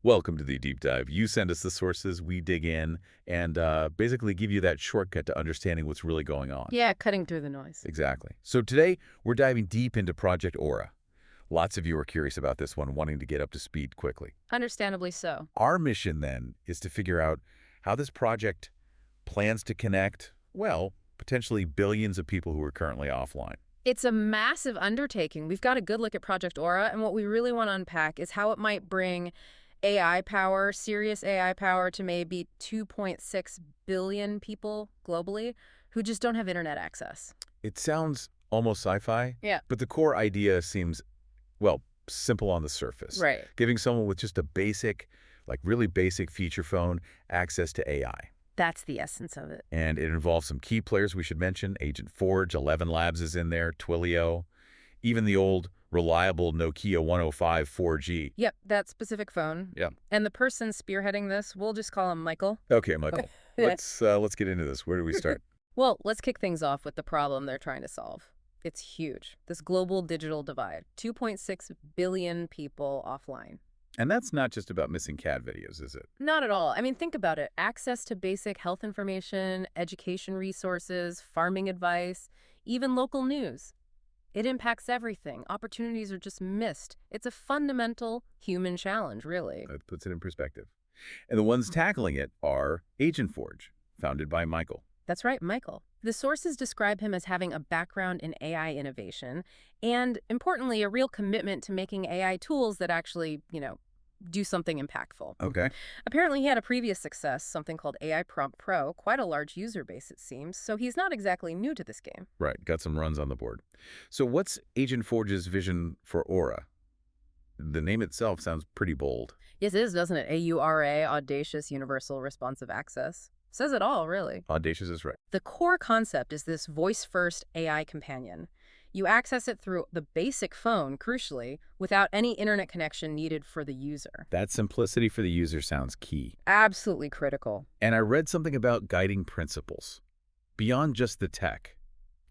Welcome to the deep dive. You send us the sources, we dig in, and basically give you that shortcut to understanding what's really going on. Yeah, cutting through the noise. Exactly. So today, we're diving deep into Project Aura. Lots of you are curious about this one, wanting to get up to speed quickly. Understandably so. Our mission, then, is to figure out how this project plans to connect, well, potentially billions of people who are currently offline. It's a massive undertaking. We've got a good look at Project Aura, and what we really want to unpack is how it might bring AI power, serious AI power, to maybe 2.6 billion people globally who just don't have internet access. It sounds almost sci-fi, Yeah. but the core idea seems, well, simple on the surface. Right. Giving someone with just a basic, like really basic feature phone access to AI. That's the essence of it. And it involves some key players we should mention. AgentForge, 11 Labs is in there, Twilio, even the old reliable Nokia 105 4G. Yep, that specific phone. Yeah. And the person spearheading this, we'll just call him Michael. Okay, Michael. Okay. Let's get into this. Where do we start? Well, let's kick things off with the problem they're trying to solve. It's huge. This global digital divide. 2.6 billion people offline. And that's not just about missing cat videos, is it? Not at all. I mean, think about it. Access to basic health information, education resources, farming advice, even local news. It impacts everything. Opportunities are just missed. It's a fundamental human challenge, really. That puts it in perspective. And the ones tackling it are AgentForge, founded by Michael. That's right, Michael. The sources describe him as having a background in AI innovation and, importantly, a real commitment to making AI tools that actually, do something impactful. Okay. Apparently, he had a previous success, something called AI Prompt Pro, quite a large user base, it seems, so he's not exactly new to this game. Right, got some runs on the board. So what's AgentForge's vision for Aura? The name itself sounds pretty bold. Yes, it is, doesn't it? AURA, Audacious Universal Responsive Access. Says it all, really. Audacious is right. The core concept is this voice-first AI companion. You access it through the basic phone, crucially, without any internet connection needed for the user. That simplicity for the user sounds key. Absolutely critical. And I read something about guiding principles. Beyond just the tech,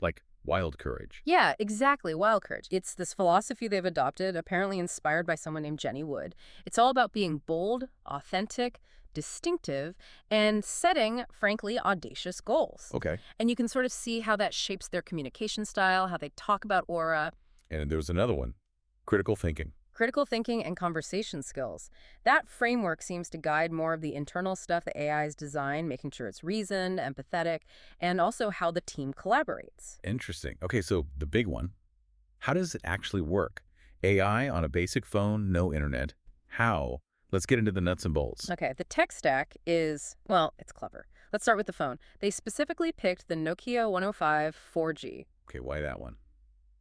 like wild courage. Yeah, exactly, wild courage. It's this philosophy they've adopted, apparently inspired by someone named Jenny Wood. It's all about being bold, authentic, distinctive, and setting, frankly, audacious goals. Okay. And you can sort of see how that shapes their communication style, how they talk about Aura, And there's another one, critical thinking. critical thinking, and conversation skills. That framework seems to guide more of the internal stuff that AI's design, making sure it's reasoned, empathetic, and also how the team collaborates. Interesting. Okay, so the big one, how does it actually work? AI on a basic phone, no internet. How? Let's get into the nuts and bolts. Okay, the tech stack is, well, it's clever. Let's start with the phone. They specifically picked the Nokia 105 4G. Okay, why that one?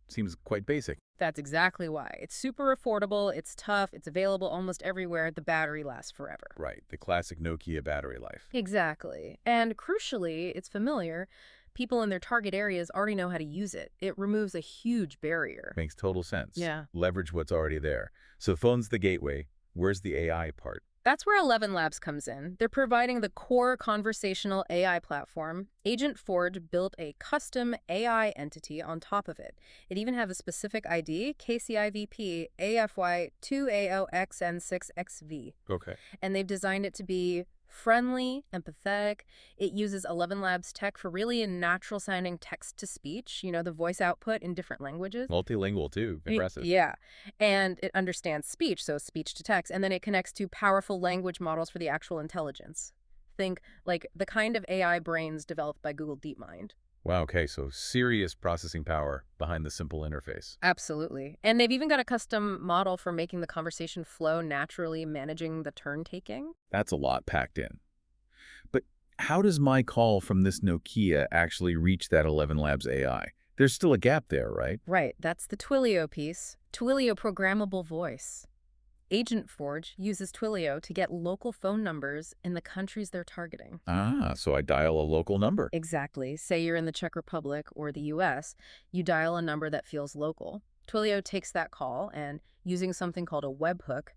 Seems quite basic. That's exactly why. It's super affordable, it's tough, it's available almost everywhere, the battery lasts forever. Right, the classic Nokia battery life. Exactly. And crucially, it's familiar. People in their target areas already know how to use it. It removes a huge barrier. Makes total sense. Yeah. Leverage what's already there. So phone's the gateway. Where's the AI part? That's where 11 Labs comes in. They're providing the core conversational AI platform. AgentForge built a custom AI entity on top of it. It even has a specific ID, KCIVP AFY2AOXN6XV. Okay. And they've designed it to be friendly, empathetic. It uses 11 Labs tech for really natural-sounding text-to-speech, the voice output in different languages. Multilingual, too. Impressive. Yeah. And it understands speech, so speech to text, and then it connects to powerful language models for the actual intelligence. Think like the kind of AI brains developed by Google DeepMind. Wow, okay, so serious processing power behind the simple interface. Absolutely. And they've even got a custom model for making the conversation flow naturally, managing the turn-taking. That's a lot packed in. But how does my call from this Nokia actually reach that 11 Labs AI? There's still a gap there, right? Right, that's the Twilio piece. Twilio programmable voice. AgentForge uses Twilio to get local phone numbers in the countries they're targeting. Ah, so I dial a local number. Exactly. Say you're in the Czech Republic or the US, you dial a number that feels local. Twilio takes that call and, using something called a webhook,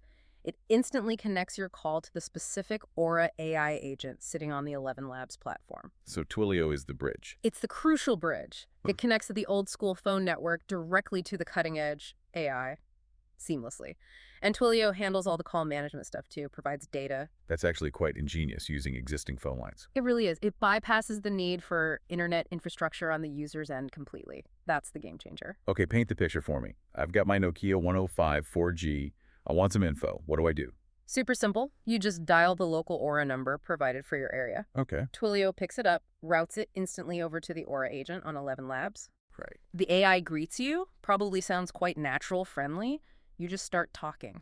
it instantly connects your call to the specific Aura AI agent sitting on the 11 Labs platform. So Twilio is the bridge. It's the crucial bridge. It connects the old school phone network directly to the cutting edge AI. seamlessly. And Twilio handles all the call management stuff too, provides data. That's actually quite ingenious using existing phone lines. It really is. It bypasses the need for internet infrastructure on the user's end completely. That's the game changer. Okay, paint the picture for me. I've got my Nokia 105 4G. I want some info. What do I do? Super simple. You just dial the local Aura number provided for your area. Okay. Twilio picks it up, routes it instantly over to the Aura agent on 11 Labs. Right. The AI greets you, probably sounds quite natural, friendly. You just start talking.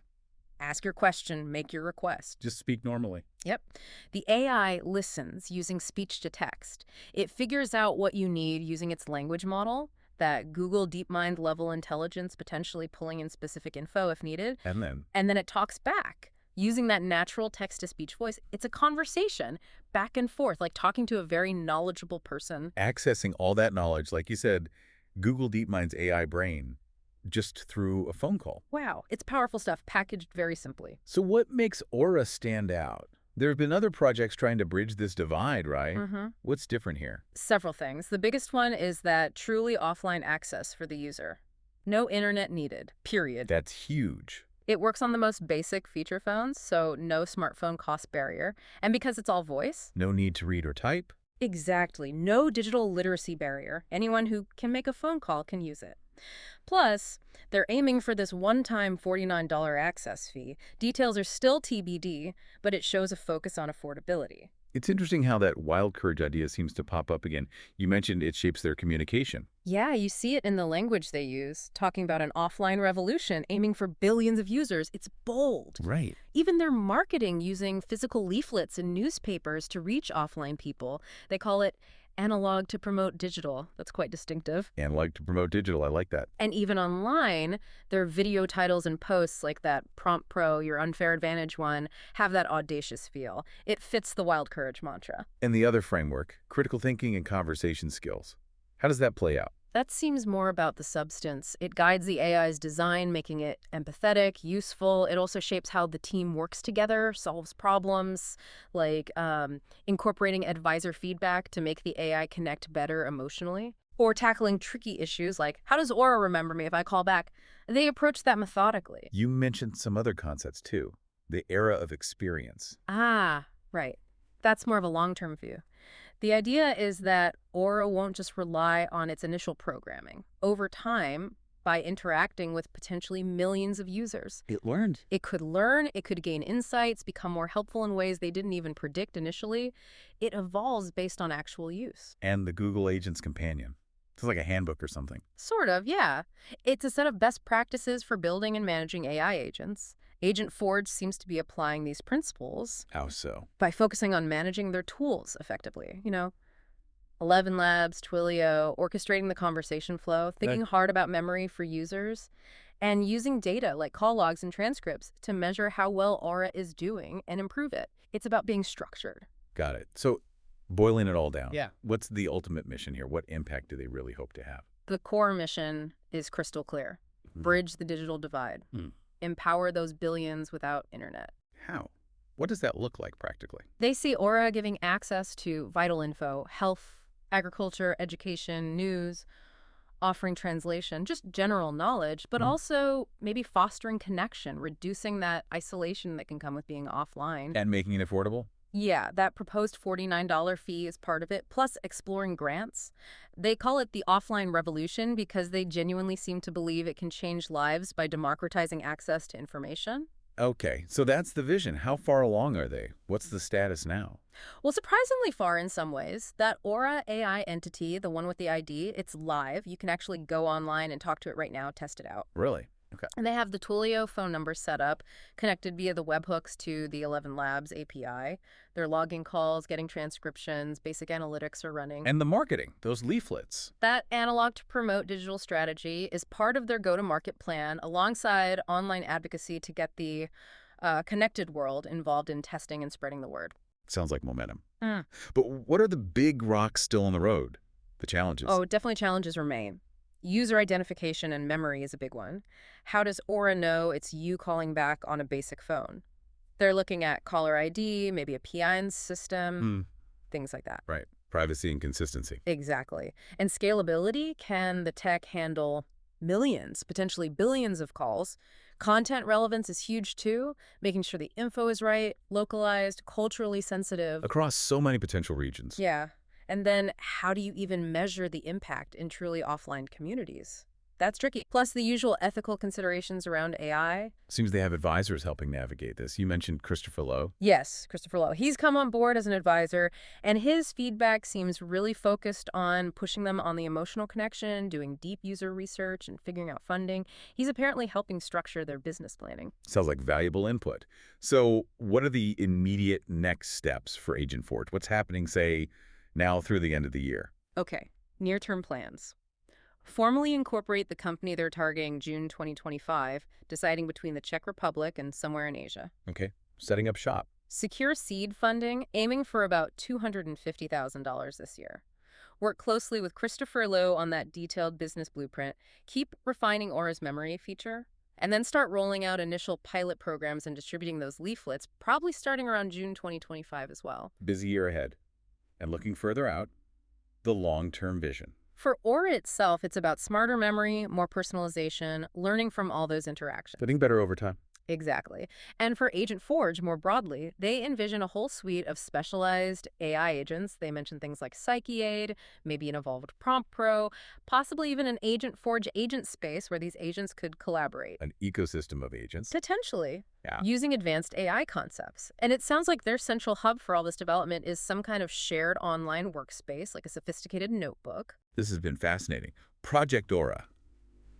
Ask your question, make your request. Just speak normally. Yep. The AI listens using speech to text. It figures out what you need using its language model, that Google DeepMind level intelligence, potentially pulling in specific info if needed. And then? And then it talks back using that natural text-to-speech voice. It's a conversation back and forth, like talking to a very knowledgeable person. Accessing all that knowledge, like you said, Google DeepMind's AI brain, just through a phone call. Wow, it's powerful stuff, packaged very simply. So what makes Aura stand out? There have been other projects trying to bridge this divide, right? What's different here? Several things. The biggest one is that truly offline access for the user. No internet needed, period. That's huge. It works on the most basic feature phones, so no smartphone cost barrier. And because it's all voice? No need to read or type? Exactly. No digital literacy barrier. Anyone who can make a phone call can use it. Plus, they're aiming for this one-time $49 access fee. Details are still TBD, but it shows a focus on affordability. It's interesting how that wild courage idea seems to pop up again. You mentioned it shapes their communication. Yeah, you see it in the language they use, talking about an offline revolution aiming for billions of users. It's bold. Right. Even their marketing using physical leaflets in newspapers to reach offline people. They call it analog to promote digital. That's quite distinctive. Analog to promote digital. I like that. And even online, their video titles and posts like that Prompt Pro, Your Unfair Advantage one, have that audacious feel. It fits the wild courage mantra. And the other framework, critical thinking and conversation skills. How does that play out? That seems more about the substance. It guides the AI's design, making it empathetic, useful. It also shapes how the team works together, solves problems, like incorporating advisor feedback to make the AI connect better emotionally, or tackling tricky issues like, how does Aura remember me if I call back? They approach that methodically. You mentioned some other concepts too. The era of experience. Ah, right. That's more of a long-term view. The idea is that Aura won't just rely on its initial programming. Over time, by interacting with potentially millions of users, It learned. it could learn, it could gain insights, become more helpful in ways they didn't even predict initially. It evolves based on actual use. And the Google Agents Companion. It's like a handbook or something. Sort of, yeah. It's a set of best practices for building and managing AI agents. AgentForge seems to be applying these principles How so? by focusing on managing their tools effectively. 11 Labs, Twilio, orchestrating the conversation flow, thinking hard about memory for users, and using data like call logs and transcripts to measure how well Aura is doing and improve it. It's about being structured. Got it. So, boiling it all down. Yeah. What's the ultimate mission here? What impact do they really hope to have? The core mission is crystal clear. Bridge the digital divide. Empower those billions without internet. How? What does that look like practically? They see Aura giving access to vital info, health, agriculture, education, news, offering translation, just general knowledge, but also maybe fostering connection, reducing that isolation that can come with being offline. And making it affordable? Yeah, that proposed $49 fee is part of it, plus exploring grants. They call it the offline revolution because they genuinely seem to believe it can change lives by democratizing access to information. Okay, so that's the vision. How far along are they? What's the status now? Well, surprisingly far in some ways. That Aura AI entity, the one with the ID, it's live. You can actually go online and talk to it right now, test it out. Really? Okay. And they have the Twilio phone number set up, connected via the webhooks to the 11 Labs API. They're logging calls, getting transcriptions, basic analytics are running. And the marketing, those leaflets. That analog to promote digital strategy is part of their go-to-market plan alongside online advocacy to get the connected world involved in testing and spreading the word. Sounds like momentum. But what are the big rocks still on the road? The challenges? Oh, definitely challenges remain. User identification and memory is a big one. How does Aura know it's you calling back on a basic phone? They're looking at caller ID, maybe a PIN system, things like that. Right. Privacy and consistency. Exactly. And scalability, can the tech handle millions, potentially billions of calls? Content relevance is huge too, making sure the info is right, localized, culturally sensitive. Across so many potential regions. Yeah. And then how do you even measure the impact in truly offline communities? That's tricky. Plus the usual ethical considerations around AI. Seems they have advisors helping navigate this. You mentioned Christopher Lowe. Yes, Christopher Lowe. He's come on board as an advisor, and his feedback seems really focused on pushing them on the emotional connection, doing deep user research, and figuring out funding. He's apparently helping structure their business planning. Sounds like valuable input. So what are the immediate next steps for AgentForge? What's happening, say, now through the end of the year? Okay, near-term plans. Formally incorporate the company they're targeting June 2025, deciding between the Czech Republic and somewhere in Asia. Okay, setting up shop. Secure seed funding, aiming for about $250,000 this year. Work closely with Christopher Lowe on that detailed business blueprint. Keep refining Aura's memory feature. And then start rolling out initial pilot programs and distributing those leaflets, probably starting around June 2025 as well. Busy year ahead. And looking further out, the long-term vision. For Aura itself, it's about smarter memory, more personalization, learning from all those interactions. Getting better over time. Exactly. And for AgentForge, more broadly, they envision a whole suite of specialized AI agents. They mention things like Psyche Aid, maybe an evolved Prompt Pro, possibly even an AgentForge agent space where these agents could collaborate. An ecosystem of agents. Potentially. Yeah. Using advanced AI concepts. And it sounds like their central hub for all this development is some kind of shared online workspace, like a sophisticated notebook. This has been fascinating. Project Aura.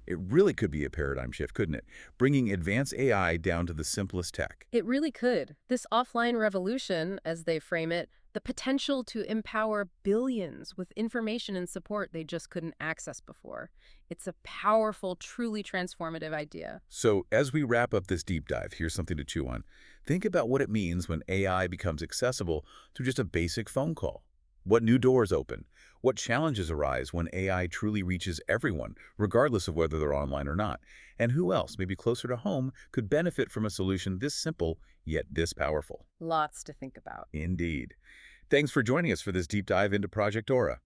It really could be a paradigm shift, couldn't it? Bringing advanced AI down to the simplest tech. It really could. This offline revolution, as they frame it, the potential to empower billions with information and support they just couldn't access before. It's a powerful, truly transformative idea. So as we wrap up this deep dive, here's something to chew on. Think about what it means when AI becomes accessible through just a basic phone call. What new doors open? What challenges arise when AI truly reaches everyone, regardless of whether they're online or not? And who else, maybe closer to home, could benefit from a solution this simple, yet this powerful? Lots to think about. Indeed. Thanks for joining us for this deep dive into Project Aura.